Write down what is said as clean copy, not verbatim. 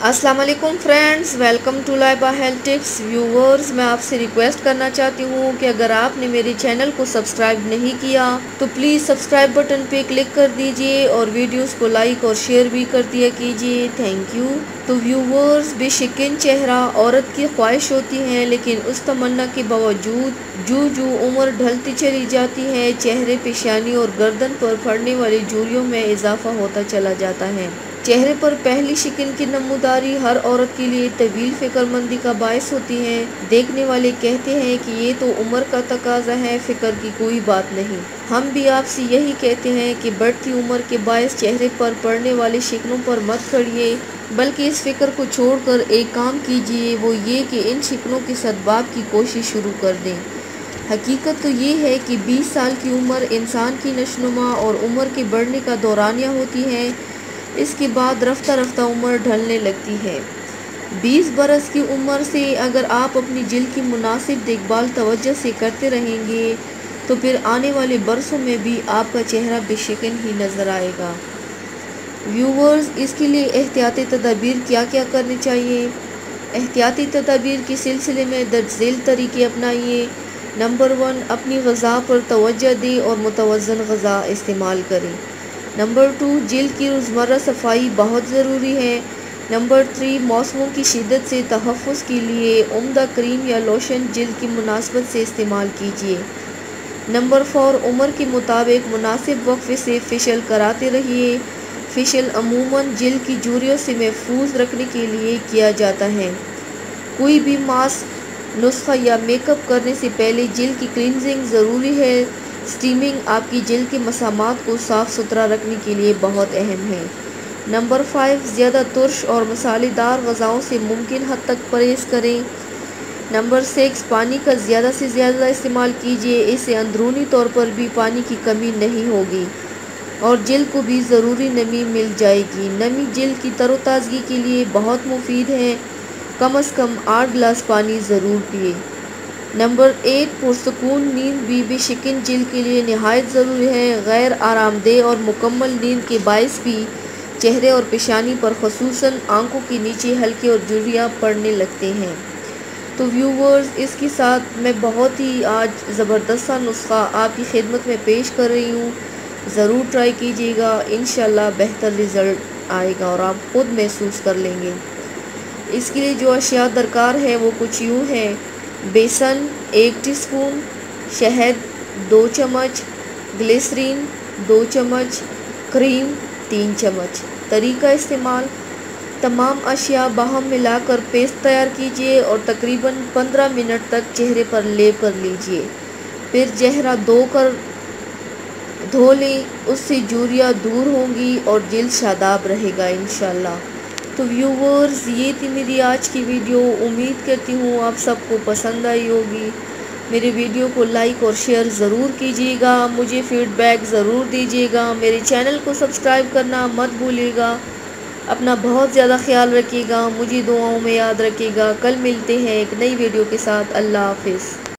अस्सलाम वालेकुम friends, welcome to Laiba health tips. Viewers, मैं आपसे रिक्वेस्ट करना चाहती हूँ कि अगर आपने मेरे चैनल को सब्सक्राइब नहीं किया तो प्लीज़ सब्सक्राइब बटन पे क्लिक कर दीजिए और वीडियोस को लाइक और शेयर भी कर दिया कीजिए। Thank you. तो व्यूवर्स, बेशकीन चेहरा औरत की ख्वाहिश होती है, लेकिन उस तमन्ना के बावजूद जो उम्र ढलती चली जाती है, चेहरे, पेशानी और गर्दन पर पड़ने वाली झुर्रियों में इजाफा होता चला जाता है। चेहरे पर पहली शिकन की नमूदारी हर औरत के लिए तवील फिक्रमंदी का बायस होती है। देखने वाले कहते हैं कि ये तो उम्र का तकाजा है, फिक्र की कोई बात नहीं। हम भी आपसे यही कहते हैं कि बढ़ती उम्र के बायस चेहरे पर पड़ने वाली शिकनों पर मत खड़िए, बल्कि इस फिक्र को छोड़कर एक काम कीजिए, वो ये कि इन शिकनों के सद्भाव की कोशिश शुरू कर दें। हकीकत तो ये है कि 20 साल की उम्र इंसान की नशोनुमा और उम्र के बढ़ने का दौरानिया होती है। इसके बाद रफ्ता रफ्ता उम्र ढलने लगती है। 20 बरस की उम्र से अगर आप अपनी जिल्द की मुनासिब देखभाल तवज्जो से करते रहेंगे तो फिर आने वाले बरसों में भी आपका चेहरा बेशकीन ही नज़र आएगा। व्यूवर्स, इसके लिए एहतियाती तदाबीर क्या क्या करनी चाहिए? एहतियाती तदाबीर के सिलसिले में दर्ज झेल तरीके अपनाइए। नंबर 1, अपनी ग़िज़ा पर तवज्जो दें और मुतवज़्ज़न ग़िज़ा इस्तेमाल करें। नंबर 2, जिल्द की रोज़मर्रा सफाई बहुत ज़रूरी है। नंबर 3, मौसमों की शिद्दत से तहफ़्फ़ुज़ के लिए उम्दा क्रीम या लोशन जिल्द की मुनासबत से इस्तेमाल कीजिए। नंबर 4, उम्र के मुताबिक मुनासिब वक्फ़े से फेशियल कराते रहिए। फेशियल अमूमन जिल्द की झुर्रियों से महफूज रखने के लिए किया जाता है। कोई भी मास्क, नुस्खा या मेकअप करने से पहले जिल्द की क्लींजिंग ज़रूरी है। स्टीमिंग आपकी जिल्द के मसामात को साफ़ सुथरा रखने के लिए बहुत अहम है। नंबर 5, ज़्यादा तुर्श और मसालेदार ग़िज़ाओं से मुमकिन हद तक परहेज़ करें। नंबर 6, पानी का ज़्यादा से ज़्यादा इस्तेमाल कीजिए। इससे अंदरूनी तौर पर भी पानी की कमी नहीं होगी और जिल्द को भी ज़रूरी नमी मिल जाएगी। नमी जिल्द की तरोताज़गी के लिए बहुत मुफीद है। कम से कम 8 गिलास पानी ज़रूर पिए। नंबर 8, पुरसकून नींद भी बेशकीन जिल्द के लिए नहायत ज़रूरी है। गैर आरामदेह और मुकम्मल नींद के बायस भी चेहरे और पेशानी पर, ख़ुसूसन आंखों के नीचे हल्के और झुर्रियाँ पड़ने लगते हैं। तो व्यूवर्स, इसके साथ मैं बहुत ही आज ज़बरदस्त सा नुस्खा आपकी खिदमत में पेश कर रही हूँ। ज़रूर ट्राई कीजिएगा, इंशाल्लाह बेहतर रिज़ल्ट आएगा और आप ख़ुद महसूस कर लेंगे। इसके लिए जो अशिया दरकार है वो कुछ यूँ है: बेसन 1 टीस्पून, शहद 2 चम्मच, ग्लिसरीन 2 चम्मच, क्रीम 3 चम्मच। तरीका इस्तेमाल: तमाम अशिया बाहम मिलाकर पेस्ट तैयार कीजिए और तकरीबन 15 मिनट तक चेहरे पर लेप कर लीजिए। फिर चेहरा धो लें, उससे झुर्रियाँ दूर होंगी और जिल्द शादाब रहेगा इंशाल्लाह। तो व्यूवर्स, ये थी मेरी आज की वीडियो। उम्मीद करती हूँ आप सबको पसंद आई होगी। मेरे वीडियो को लाइक और शेयर ज़रूर कीजिएगा, मुझे फीडबैक ज़रूर दीजिएगा। मेरे चैनल को सब्सक्राइब करना मत भूलिएगा। अपना बहुत ज़्यादा ख्याल रखिएगा, मुझे दुआओं में याद रखिएगा। कल मिलते हैं एक नई वीडियो के साथ। अल्लाह हाफिज़।